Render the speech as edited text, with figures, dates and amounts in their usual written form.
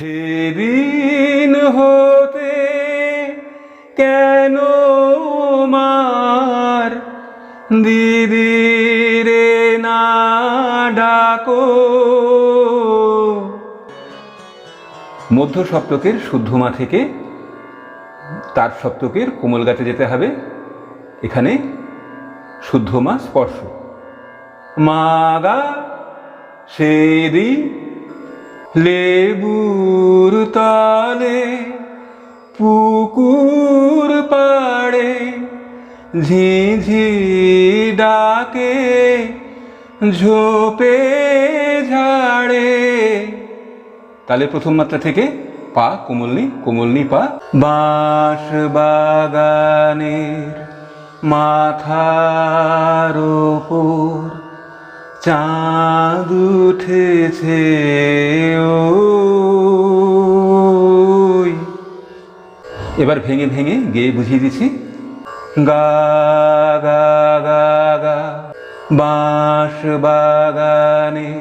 সেদিন হতে কেন মার দিদিরে না ডাকো। মধ্য সপ্তকের শুদ্ধমা থেকে তার সপ্তকের কোমল গাতে যেতে হবে। এখানে শুদ্ধমা স্পর্শ। মাগা সেদিন লেবুর তলে পুকুর পাড়ে ঝিঝি ডাকে ঝোপে ঝাড়ে। তাহলে প্রথম মাত্রা থেকে পা কোমলনি কোমলনি পা। বাঁশ বাগানের মাথার ওপর চাঁদ উঠেছে ওই। এবার ভেঙে ভেঙে গেয়ে বুঝিয়ে দিচ্ছি। গা গা গা গা বাঁশ বাগানে